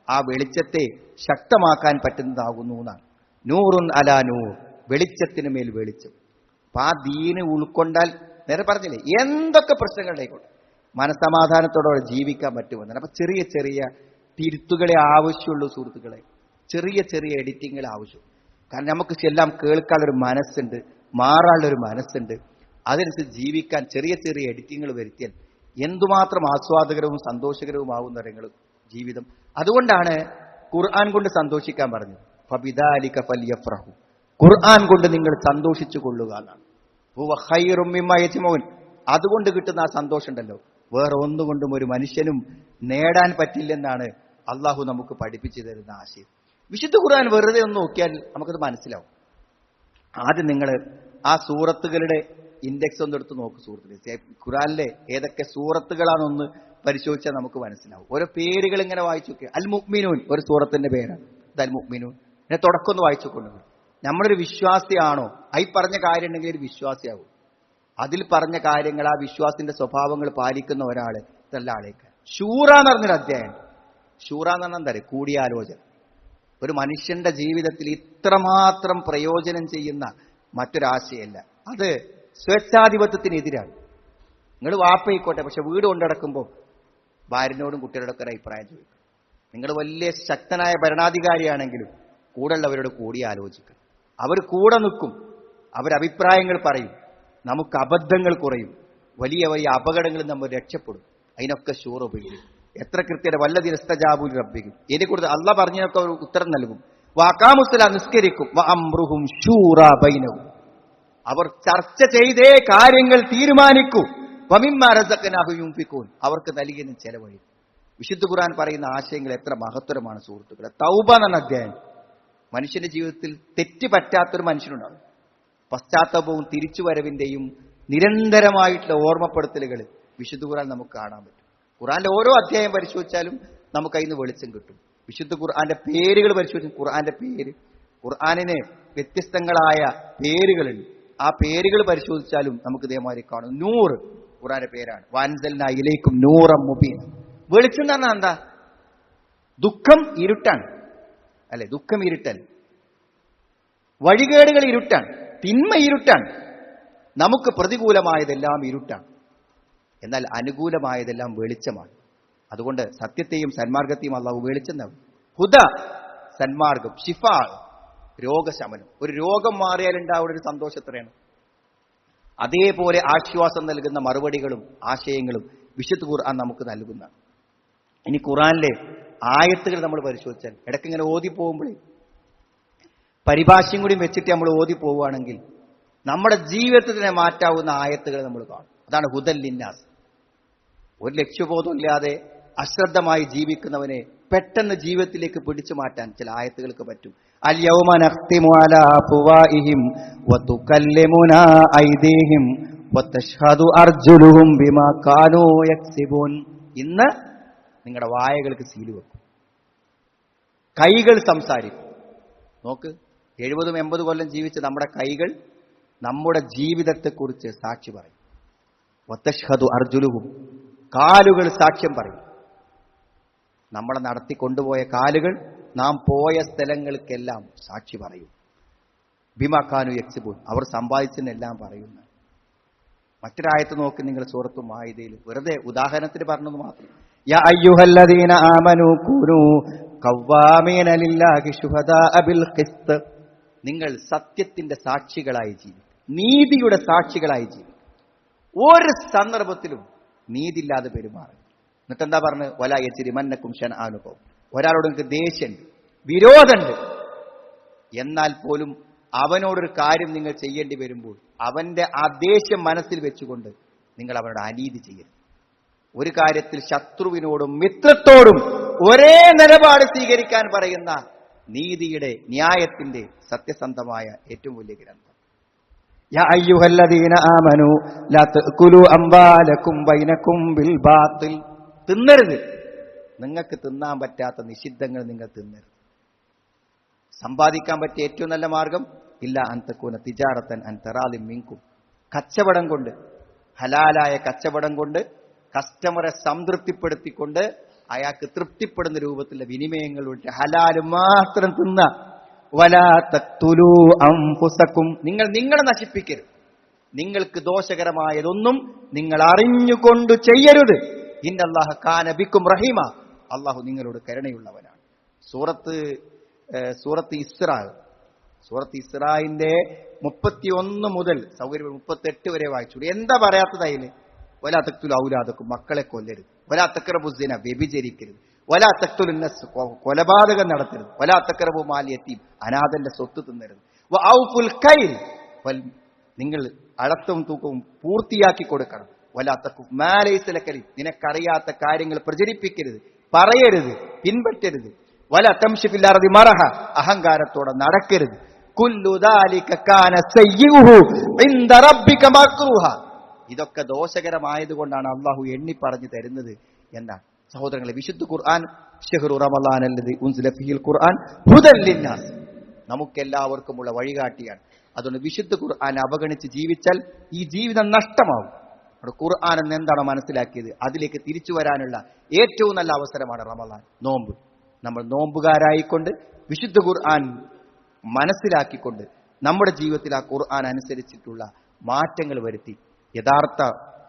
Speaker 1: ആ വെളിച്ചത്തെ ശക്തമാക്കാൻ പറ്റുന്നതാകുന്നു എന്നാണ്. നൂറുൻ അലാ നൂർ, വെളിച്ചത്തിന് മേൽ വെളിച്ചം. അപ്പൊ ആ ദീന് ഉൾക്കൊണ്ടാൽ, നേരെ പറഞ്ഞില്ലേ, എന്തൊക്കെ പ്രശ്നങ്ങളുണ്ടായിക്കോട്ടെ മനസമാധാനത്തോടെ ജീവിക്കാൻ പറ്റുമെന്നാണ്. അപ്പൊ ചെറിയ ചെറിയ തിരുത്തുകളെ ആവശ്യമുള്ളൂ സുഹൃത്തുക്കളെ, ചെറിയ ചെറിയ എഡിറ്റിങ്ങൾ ആവശ്യം. കാരണം നമുക്ക് എല്ലാം കേൾക്കാനുള്ളൊരു മനസ്സുണ്ട്, മാറാനുള്ളൊരു മനസ്സുണ്ട്. അതനുസരിച്ച് ജീവിക്കാൻ ചെറിയ ചെറിയ എഡിറ്റിങ്ങൾ വരുത്തിയാൽ എന്തുമാത്രം ആസ്വാദകരവും സന്തോഷകരവുമാകുന്ന കാര്യങ്ങൾ ജീവിതം. അതുകൊണ്ടാണ് ഖുർആൻ കൊണ്ട് സന്തോഷിക്കാൻ പറഞ്ഞത്. ഫബിദാലിക ഫൽയഫ്റഹു, ഖുർആൻ കൊണ്ട് നിങ്ങൾ സന്തോഷിച്ചു കൊള്ളുക എന്നാണ്. ഹുവ ഖൈറും മിമ്മാ യജ്മഊൻ, അതുകൊണ്ട് കിട്ടുന്ന ആ സന്തോഷം ഉണ്ടല്ലോ, വേറെ ഒന്നുകൊണ്ടും ഒരു മനുഷ്യനും നേടാൻ പറ്റില്ലെന്നാണ് അള്ളാഹു നമുക്ക് പഠിപ്പിച്ചു തരുന്ന ആശയം. വിശുദ്ധ ഖുർആൻ വെറുതെ ഒന്ന് നോക്കിയാൽ നമുക്കത് മനസ്സിലാവും. ആദ്യം നിങ്ങൾ ആ സൂറത്തുകളുടെ ഇൻഡെക്സ് ഒന്ന് എടുത്ത് നോക്ക് സുഹൃത്തുക്കളെ. ഖുർആനിലെ ഏതൊക്കെ സൂറത്തുകളാണെന്ന് പരിശോധിച്ചാൽ നമുക്ക് മനസ്സിലാവും. ഓരോ പേരുകൾ ഇങ്ങനെ വായിച്ചു നോക്കുക. അൽ മുഅ്മിനൂൻ ഒരു സൂറത്തിന്റെ പേരാണ്, ഇത് അൽ മുഅ്മിനൂൻ. പിന്നെ തുടക്കം ഒന്ന് വായിച്ചു കൊണ്ടു. നമ്മളൊരു വിശ്വാസിയാണോ? ഈ പറഞ്ഞ കാര്യം ഉണ്ടെങ്കിൽ ഒരു വിശ്വാസിയാവും. അതിൽ പറഞ്ഞ കാര്യങ്ങൾ, ആ വിശ്വാസിന്റെ സ്വഭാവങ്ങൾ പാലിക്കുന്ന ഒരാള് നല്ല ആളേക്ക്. ഷൂറ എന്ന് പറഞ്ഞൊരു അധ്യായം. ഷൂറ എന്ന് പറഞ്ഞാൽ എന്താ പറയുക? കൂടിയാലോചന. ഒരു മനുഷ്യന്റെ ജീവിതത്തിൽ ഇത്രമാത്രം പ്രയോജനം ചെയ്യുന്ന മറ്റൊരാശയമല്ല. അത് സ്വേച്ഛാധിപത്യത്തിനെതിരാണ്. നിങ്ങൾ വാപ്പയിക്കോട്ടെ, പക്ഷെ വീട് കൊണ്ടടക്കുമ്പോൾ ഭാര്യനോടും കുട്ടികളോടൊക്കെ ഒരു അഭിപ്രായം ചോദിക്കും. നിങ്ങൾ വലിയ ശക്തനായ ഭരണാധികാരിയാണെങ്കിലും കൂടെയുള്ളവരോട് കൂടി ആലോചിക്കും. അവർ കൂടെ നിൽക്കും, അവരഭിപ്രായങ്ങൾ പറയും, നമുക്ക് അബദ്ധങ്ങൾ കുറയും, വലിയ വലിയ അപകടങ്ങളിൽ നമ്മൾ രക്ഷപ്പെടും. അതിനൊക്കെ ഷൂർ ഉപയോഗിക്കും. എത്ര കൃത്യത വല്ലതിന് ഇസ്തജാബു റബ്ബിക്കും. ഇതിനെക്കുറിച്ച് അള്ളാഹ് പറഞ്ഞതിനൊക്കെ ഒരു ഉത്തരം നൽകും. വഅഖാമുസ്സലാ നിസ്കരിക്കും. വഅംറുഹും ശൂറാ ബൈനഹും. അവർ ചർച്ച ചെയ്തേ കാര്യങ്ങൾ തീരുമാനിക്കൂ. വമിമ്മാ റസഖ്നാഹും യുൻഫിഖൂൻ. അവർക്ക് നൽകിയതിന് ചെലവഴിക്കും. വിശുദ്ധ ഖുർആൻ പറയുന്ന ആശയങ്ങൾ എത്ര മഹത്തരമാണ് സുഹൃത്തുക്കളെ. തൗബ എന്ന അധ്യായം. മനുഷ്യന്റെ ജീവിതത്തിൽ തെറ്റ് പറ്റാത്തൊരു മനുഷ്യനുണ്ടാവും. പശ്ചാത്താപവും തിരിച്ചുവരവിന്റെയും നിരന്തരമായിട്ടുള്ള ഓർമ്മപ്പെടുത്തലുകൾ വിശുദ്ധ ഖുർആൻ നമുക്ക് കാണാൻ പറ്റും. ഖുർആന്റെ ഓരോ അധ്യായം പരിശോധിച്ചാലും നമുക്ക് അതിന് വെളിച്ചം കിട്ടും. വിശുദ്ധ ഖുർആന്റെ പേരുകൾ പരിശോധിച്ചാൽ ഖുർആന്റെ പേര്, ഖുർആനിന് വ്യത്യസ്തങ്ങളായ പേരുകളുണ്ട്. ആ പേരുകൾ പരിശോധിച്ചാലും നമുക്ക് ഇതേമാതിരി കാണും. നൂർ ഖുർആന്റെ പേരാണ്. വഅൻസൽനാ ഇലൈക്കും നൂറൻ മുബീന. വെളിച്ചം എന്ന് പറഞ്ഞാൽ എന്താ? ദുഃഖം ഇരുട്ടാണ് അല്ലെ? ദുഃഖം ഇരുട്ടൽ, വഴികേടുകൾ ഇരുട്ടാണ്, തിന്മ ഇരുട്ടാണ്. നമുക്ക് പ്രതികൂലമായതെല്ലാം ഇരുട്ടാണ്, എന്നാൽ അനുകൂലമായതെല്ലാം വെളിച്ചമാണ്. അതുകൊണ്ട് സത്യത്തെയും സന്മാർഗത്തെയും അള്ളാഹു വെളിച്ചം നൽകും. ഹുദ സന്മാർഗം, ഷിഫാ രോഗശമനം. ഒരു രോഗം മാറിയാൽ ഉണ്ടാവുന്ന ഒരു സന്തോഷം എത്രയാണ്. അതേപോലെ ആശ്വാസം നൽകുന്ന മറുപടികളും ആശയങ്ങളും വിശുദ്ധ ഖുർആൻ നമുക്ക് നൽകുന്നതാണ്. ഇനി ഖുർആനിലെ ആയത്തുകൾ നമ്മൾ പരിശോധിച്ചാൽ, ഇടയ്ക്ക് ഇങ്ങനെ ഓതി പോകുമ്പോഴേ പരിഭാഷയും കൂടി വെച്ചിട്ട് നമ്മൾ ഓതി പോവുകയാണെങ്കിൽ നമ്മുടെ ജീവിതത്തിനെ മാറ്റാവുന്ന ആയത്തുകൾ നമ്മൾ കാണും. അതാണ് ഹുദൽ ലിന്നാസ്. ഒരു ലക്ഷ്യബോധമില്ലാതെ അശ്രദ്ധമായി ജീവിക്കുന്നവനെ പെട്ടെന്ന് ജീവിതത്തിലേക്ക് പിടിച്ചു മാറ്റാൻ ചില ആയത്തുകൾക്ക് പറ്റും. അൽ യൗമ നഖ്തിമു അലാ അഫ്വാഹിഹിം വതുകല്ലിമുനാ ഐദീഹിം വതശ്ഹദു അർജുലുഹും ബിമാ കാനൂ യക്സിബൂൻ. ഇന്ന് നിങ്ങളുടെ വായകൾക്ക് സീല് വെക്കും, കൈകൾ സംസാരിക്കും. നോക്ക്, 70-80 കൊല്ലം ജീവിച്ച നമ്മുടെ കൈകൾ നമ്മുടെ ജീവിതത്തെക്കുറിച്ച് സാക്ഷി പറയും. വതശ്ഹദു അർജുലുഹും, കാലുകൾ സാക്ഷ്യം പറയും. നമ്മളെ നടത്തിക്കൊണ്ടുപോയ കാലുകൾ നാം പോയ സ്ഥലങ്ങൾക്കെല്ലാം സാക്ഷി പറയും. ബിമാ കാനൂ യക്സിബൂൻ, അവർ സമ്പാദിച്ചെന്നെല്ലാം പറയുന്നു. മറ്റൊരായത്ത് നോക്കി നിങ്ങൾ സൂറത്തു മാഇദയിൽ, വെറുതെ ഉദാഹരണത്തിന് പറഞ്ഞത് മാത്രം. യാ അയ്യുഹല്ലദീന ആമനൂ കൂനൂ ഖവ്വാമീന ലില്ലാഹി ശുഹദാഅ ബിൽ ഖിസ്ത്. നിങ്ങൾ സത്യത്തിന്റെ സാക്ഷികളായി ജീവിക്കും, നീതിയുടെ സാക്ഷികളായി ജീവിക്കും. ഒരു സന്ദർഭത്തിലും നീതിയില്ലാതെ പെരുമാറും. എന്നിട്ട് എന്താ പറഞ്ഞത്? വലാ യജ്രിമന്നകും ശനആനു ഖൗം. ഒരാളോട് നിങ്ങൾക്ക് ദേഷ്യമുണ്ട്, വിരോധമുണ്ട്, എന്നാൽ പോലും അവനോടൊരു കാര്യം നിങ്ങൾ ചെയ്യേണ്ടി വരുമ്പോൾ അവന്റെ ആ ദേഷ്യം മനസ്സിൽ വെച്ചുകൊണ്ട് നിങ്ങൾ അവനോട് അനീതി ചെയ്യരുത്. ഒരു കാര്യത്തിൽ ശത്രുവിനോടും മിത്രത്തോടും ഒരേ നിലപാട് സ്വീകരിക്കാൻ പറയുന്ന നീതിയുടെ, ന്യായത്തിന്റെ സത്യസന്ധമായ ഏറ്റവും വലിയ ഗ്രന്ഥം. യാ അയ്യുഹല്ലദീന ആമനൂ ലാ തഅകുലു അംവാലകും ബൈനകും ബിൽ ബാത്തിൽ. തിന്നരുത്, നിങ്ങൾക്ക് തിന്നാൻ പറ്റാത്ത നിഷിദ്ധങ്ങൾ നിങ്ങൾ തിന്നരുത്. സമ്പാദിക്കാൻ പറ്റിയ ഏറ്റവും നല്ല മാർഗം ഇല്ല അൻ തകൂന തിജാറത്തൻ അൻ തറാദിൻ മിൻകും. കച്ചവടം കൊണ്ട്, ഹലാലായ കച്ചവടം കൊണ്ട്, കസ്റ്റമറെ സംതൃപ്തിപ്പെടുത്തിക്കൊണ്ട് അയാൾക്ക് തൃപ്തിപ്പെടുന്ന രൂപത്തിലുള്ള വിനിമയങ്ങൾ വിട്ട് ഹലാല് മാത്രം തിന്ന. വലാ തഖ്തുലൂ അൻഫുസകും, നിങ്ങൾ നിങ്ങളെ നശിപ്പിക്കരുത്. നിങ്ങൾക്ക് ദോഷകരമായതൊന്നും നിങ്ങൾ അറിഞ്ഞുകൊണ്ട് ചെയ്യരുത്. ഇന്നല്ലാഹ കാന ബിക്കും റഹീമ, അള്ളാഹു നിങ്ങളോട് കരുണയുള്ളവനാണ്. സൂറത്ത് ഇസ്രായിന്റെ 31 മുതൽ 38 വരെ വായിച്ചു. എന്താ പറയാത്തതായില്? വലാ തഖ്തുലൂ ഔലാദക്കും, മക്കളെ കൊല്ലരുത്. വലാ തഖ്റബു സിന, വ്യഭിചരിക്കരുത്. വലാ തഖ്തുലു നഫ്സ്, കൊലപാതകം നടത്തരുത്. വലാ തഖ്റബു മാൽ യതീം, അനാഥന്റെ സ്വത്ത് തിന്നരുത്. വഔഫുൽ കൈൽ, നിങ്ങൾ അളത്തും തൂക്കവും പൂർത്തിയാക്കി കൊടുക്കണം. വലാ തഖഫ് മാ ലൈസ ലക, നിനക്കറിയാത്ത കാര്യങ്ങൾ പ്രചരിപ്പിക്കരുത്, പറയരുത്, പിൻപറ്റരുത്. വലാ തംശി ഫിൽ അർദി മറഹ, അഹങ്കാരത്തോടെ നടക്കരുത്. കുല്ലു ദാലിക കാന സയ്യിഉഹു ഇൻദ റബ്ബിക മക്റൂഹ. ഇതൊക്കെ ദോഷകരമായതുകൊണ്ടാണ് അള്ളാഹു എണ്ണി പറഞ്ഞു തരുന്നത് എന്നാണ്. സഹോദരങ്ങളെ, വിശുദ്ധ ഖുർആൻ ശഹ്റു റമളാൻ അല്ലദീ ഉൻസില ഫീഹിൽ ഖുർആൻ ഹുദൽ ലിന്നാസ്, നമുക്കെല്ലാവർക്കുമുള്ള വഴികാട്ടിയാണ്. അതുകൊണ്ട് വിശുദ്ധ ഖുർആൻ അവഗണിച്ച് ജീവിച്ചാൽ ഈ ജീവിതം നഷ്ടമാവും. ഖുർആൻ എന്ന് എന്താണോ മനസ്സിലാക്കിയത് അതിലേക്ക് തിരിച്ചു വരാനുള്ള ഏറ്റവും നല്ല അവസരമാണ് റമളാൻ, നോമ്പ്. നമ്മൾ നോമ്പുകാരായിക്കൊണ്ട് വിശുദ്ധ ഖുർആൻ മനസ്സിലാക്കിക്കൊണ്ട് നമ്മുടെ ജീവിതത്തിൽ ആ ഖുർആൻ അനുസരിച്ചിട്ടുള്ള മാറ്റങ്ങൾ വരുത്തി യഥാർത്ഥ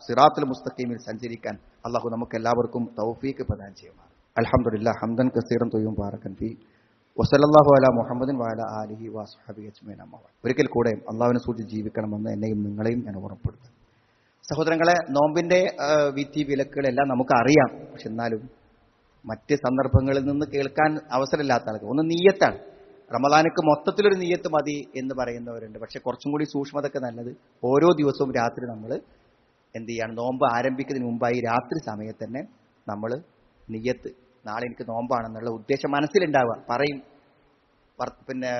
Speaker 1: സിറാത്തുൽ മുസ്തഖീമിൽ സഞ്ചരിക്കാൻ അള്ളാഹു നമുക്ക് എല്ലാവർക്കും തൗഫീക്ക് പ്രദാനം ചെയ്യുമാറാവട്ടെ. അൽഹംദുലില്ലാഹ് ഹംദൻ കസീറൻ ത്വയ്യിബൻ ബാറകൻ ഫീ വസല്ലല്ലാഹു അലാ മുഹമ്മദിൻ വഅലാ ആലിഹി വസ്ഹബിഹി അജ്മഈൻ. ഒരിക്കൽ കൂടെ അള്ളാഹുവിനെ സൂക്ഷിച്ച് ജീവിക്കണമെന്ന് എന്നെയും നിങ്ങളെയും ഞാൻ ഓർമ്മപ്പെടുത്തുന്നു. സഹോദരങ്ങളെ, നോമ്പിന്റെ വിധി വിലക്കുകളെല്ലാം നമുക്ക് അറിയാം. പക്ഷെ എന്നാലും മറ്റ് സന്ദർഭങ്ങളിൽ നിന്ന് കേൾക്കാൻ അവസരമില്ലാത്ത ആൾക്ക് ഒന്ന് നീയത്താണ്. റമദാനക്ക് മൊത്തത്തിലൊരു നീയത്ത് മതി എന്ന് പറയുന്നവരുണ്ട്. പക്ഷെ കുറച്ചും കൂടി സൂക്ഷ്മതൊക്കെ നല്ലത് ഓരോ ദിവസവും രാത്രി നമ്മൾ എന്ത് ചെയ്യാണ്, നോമ്പ് ആരംഭിക്കുന്നതിന് മുമ്പായി രാത്രി സമയത്ത് തന്നെ നമ്മൾ നിയ്യത്ത്, നാളെ എനിക്ക് നോമ്പാണെന്നുള്ള ഉദ്ദേശം മനസ്സിലുണ്ടാവുക. പറയും പിന്നെ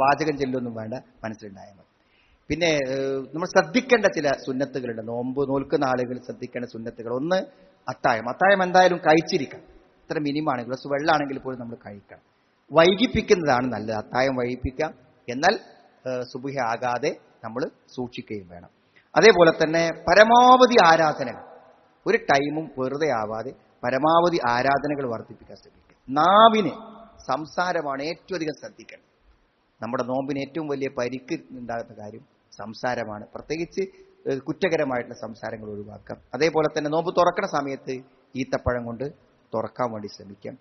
Speaker 1: വാചകം ചെല്ലൊന്നും വേണ്ട, മനസ്സിലുണ്ടായാൽ മതി. പിന്നെ നമ്മൾ ശ്രദ്ധിക്കേണ്ട ചില സുന്നത്തുകളുണ്ട്. നോമ്പ് നോൽക്കുന്ന ആളുകൾ ശ്രദ്ധിക്കേണ്ട സുന്നത്തുകൾ. ഒന്ന്, അത്തായം എന്തായാലും കഴിച്ചിരിക്കണം. ഇത്ര മിനിമാണ്, ഗ്ലാസ് വെള്ളമാണെങ്കിൽ പോലും നമ്മൾ കഴിക്കണം. വൈകിപ്പിക്കുന്നതാണ് നല്ലത്. അത്തായം വൈകിപ്പിക്കാം, എന്നാൽ സുബഹി ആകാതെ നമ്മൾ സൂക്ഷിക്കുകയും വേണം. അതേപോലെ തന്നെ പരമാവധി ആരാധനകൾ, ഒരു ടൈമും വെറുതെ ആവാതെ പരമാവധി ആരാധനകൾ വർദ്ധിപ്പിക്കാൻ ശ്രമിക്കുക. നാവിന്, സംസാരമാണ് ഏറ്റവും അധികം ശ്രദ്ധിക്കേണ്ടത്. നമ്മുടെ നോമ്പിന് ഏറ്റവും വലിയ പരിക്ക് ഉണ്ടാകുന്ന കാര്യം സംസാരമാണ്. പ്രത്യേകിച്ച് കുറ്റകരമായിട്ടുള്ള സംസാരങ്ങൾ ഒഴിവാക്കാം. അതേപോലെ തന്നെ നോമ്പ് തുറക്കുന്ന സമയത്ത് ഈത്തപ്പഴം കൊണ്ട് തുറക്കാൻ വേണ്ടി ശ്രമിക്കാം.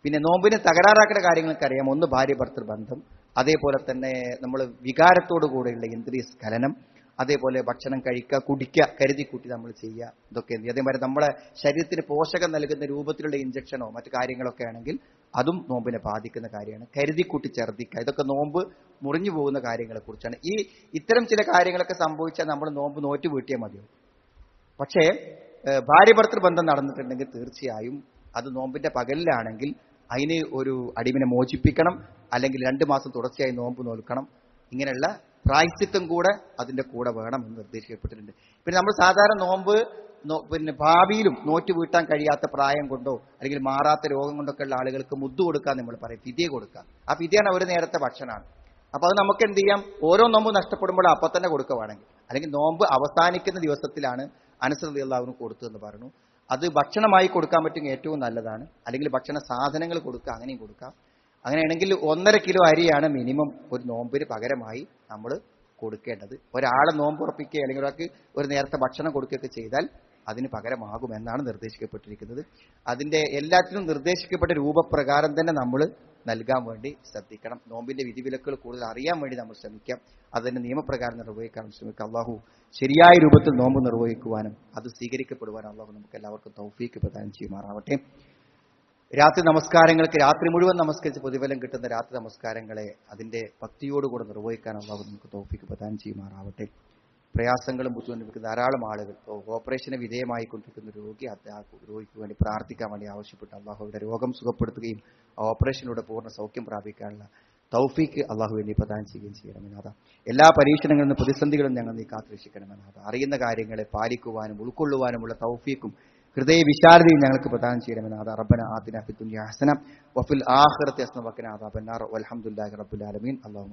Speaker 1: പിന്നെ നോമ്പിനെ തകരാറാക്കുന്ന കാര്യങ്ങൾക്ക് അറിയാം. ഒന്ന്, ഭാര്യ ഭർത്തൃ ബന്ധം, അതേപോലെ തന്നെ നമ്മൾ വികാരത്തോടു കൂടെയുള്ള ഇന്ദ്രിയ സ്ഖലനം, അതേപോലെ ഭക്ഷണം കഴിക്കുക, കുടിക്കുക, കരുതി കൂട്ടി നമ്മൾ ചെയ്യുക, ഇതൊക്കെ എന്ത്. അതേമാതിരി നമ്മളെ ശരീരത്തിന് പോഷകം നൽകുന്ന രൂപത്തിലുള്ള ഇഞ്ചക്ഷനോ മറ്റു കാര്യങ്ങളൊക്കെ ആണെങ്കിൽ അതും നോമ്പിനെ ബാധിക്കുന്ന കാര്യമാണ്. കരുതിക്കൂട്ടി ഛർദ്ദിക്കുക, ഇതൊക്കെ നോമ്പ് മുറിഞ്ഞു പോകുന്ന കാര്യങ്ങളെ കുറിച്ചാണ്. ഇത്തരം ചില കാര്യങ്ങളൊക്കെ സംഭവിച്ചാൽ നമ്മൾ നോമ്പ് നോറ്റ് വീട്ടിയാൽ മതിയോ. പക്ഷേ ഭാര്യ ഭർത്തൃ ബന്ധം നടന്നിട്ടുണ്ടെങ്കിൽ തീർച്ചയായും അത് നോമ്പിന്റെ പകലിലാണെങ്കിൽ അതിന് ഒരു അടിമിനെ മോചിപ്പിക്കണം, അല്ലെങ്കിൽ 2 മാസം തുടർച്ചയായി നോമ്പ് നോൽക്കണം. ഇങ്ങനെയുള്ള പ്രായശ്ചിത്തം കൂടെ അതിന്റെ കൂടെ വേണം എന്ന് നിർദ്ദേശിക്കപ്പെട്ടിട്ടുണ്ട്. പിന്നെ നമ്മൾ സാധാരണ നോമ്പ് പിന്നെ ഭാവിയിലും നോറ്റ് വീട്ടാൻ കഴിയാത്ത പ്രായം കൊണ്ടോ അല്ലെങ്കിൽ മാറാത്ത രോഗം കൊണ്ടൊക്കെ ഉള്ള ആളുകൾക്ക് മുദ്ദു കൊടുക്കാൻ നമ്മൾ പറയും, ഫിദ്യ കൊടുക്കാം. ആ ഫിദ്യാണ് ഒരു നേരത്തെ ഭക്ഷണമാണ്. അപ്പൊ അത് നമുക്ക് എന്ത് ചെയ്യാം, ഓരോ നോമ്പ് നഷ്ടപ്പെടുമ്പോൾ അപ്പൊ തന്നെ കൊടുക്കുവാണെങ്കിൽ, അല്ലെങ്കിൽ നോമ്പ് അവസാനിക്കുന്ന ദിവസത്തിലാണ് അനസ് റളിയല്ലാഹു അൻഹു കൊടുത്തതെന്ന് പറഞ്ഞു. അത് ഭക്ഷണമായി കൊടുക്കാൻ പറ്റും, ഏറ്റവും നല്ലതാണ്. അല്ലെങ്കിൽ ഭക്ഷണ സാധനങ്ങൾ കൊടുക്കുക, അങ്ങനെയും കൊടുക്കാം. അങ്ങനെയാണെങ്കിൽ 1.5 കിലോ അരിയാണ് മിനിമം ഒരു നോമ്പിന് പകരമായി നമ്മൾ കൊടുക്കേണ്ടത്. ഒരാളെ നോമ്പ് ഉറപ്പിക്കുക അല്ലെങ്കിൽ ഒരാൾക്ക് ഒരു നേരത്തെ ഭക്ഷണം കൊടുക്കുകയൊക്കെ ചെയ്താൽ അതിന് പകരമാകുമെന്നാണ് നിർദ്ദേശിക്കപ്പെട്ടിരിക്കുന്നത്. അതിന്റെ എല്ലാത്തിനും നിർദ്ദേശിക്കപ്പെട്ട രൂപപ്രകാരം തന്നെ നമ്മൾ നൽകാൻ വേണ്ടി ശ്രദ്ധിക്കണം. നോമ്പിന്റെ വിധിവിലക്കുകൾ കൂടുതൽ അറിയാൻ വേണ്ടി നമ്മൾ ശ്രമിക്കാം. അതിന്റെ നിയമപ്രകാരം നിർവഹിക്കാൻ ശ്രമിക്കാം. അള്ളാഹു ശരിയായ രൂപത്തിൽ നോമ്പ് നിർവഹിക്കുവാനും അത് സ്വീകരിക്കപ്പെടുവാനും അള്ളാഹു നമുക്ക് എല്ലാവർക്കും തൗഫീക്ക് പ്രദാനം ചെയ്യുമാറാവട്ടെ. രാത്രി നമസ്കാരങ്ങൾക്ക് രാത്രി മുഴുവൻ നമസ്കരിച്ച് പ്രതിഫലം കിട്ടുന്ന രാത്രി നമസ്കാരങ്ങളെ അതിന്റെ ഭക്തിയോടുകൂടെ നിർവഹിക്കാൻ അള്ളാഹു നമുക്ക് തൗഫീക്ക് പ്രദാനം ചെയ്യുമാറാവട്ടെ. പ്രയാസങ്ങളും ബുദ്ധിമുട്ടുന്ന ധാരാളം ആളുകൾ ഓപ്പറേഷന് വിധേയമായി കൊണ്ടിരിക്കുന്ന രോഗിക്ക് വേണ്ടി പ്രാർത്ഥിക്കാൻ വേണ്ടി ആവശ്യപ്പെട്ട് അള്ളാഹുവിന്റെ രോഗം സുഖപ്പെടുത്തുകയും ആ ഓപ്പറേഷനിലൂടെ പൂർണ്ണ സൗഖ്യം പ്രാപിക്കാനുള്ള തൗഫീക്ക് അള്ളാഹു വേണ്ടി പ്രദാനം ചെയ്യുകയും ചെയ്യണമെന്നാഥ. എല്ലാ പരീക്ഷണങ്ങളിൽ നിന്ന് പ്രതിസന്ധികളും ഞങ്ങൾ നീ കാത്തുരക്ഷിക്കണമെന്നാഥ. അറിയുന്ന കാര്യങ്ങളെ പാലിക്കുവാനും ഉൾക്കൊള്ളുവാനുമുള്ള തൗഫീക്കും ഹൃദയ വിശാലതയും ഞങ്ങൾക്ക് പ്രദാനം ചെയ്യണമെന്നാഥ. റബ്ബന ആതിന ഫിദ്ദുനിയ ഹസന വഫിൽ ആഖിറതി ഹസന വഖിന അദാബന്നാർ വൽഹംദുലില്ലാഹി റബ്ബിൽ ആലമീൻ. അല്ലാഹുമ്മ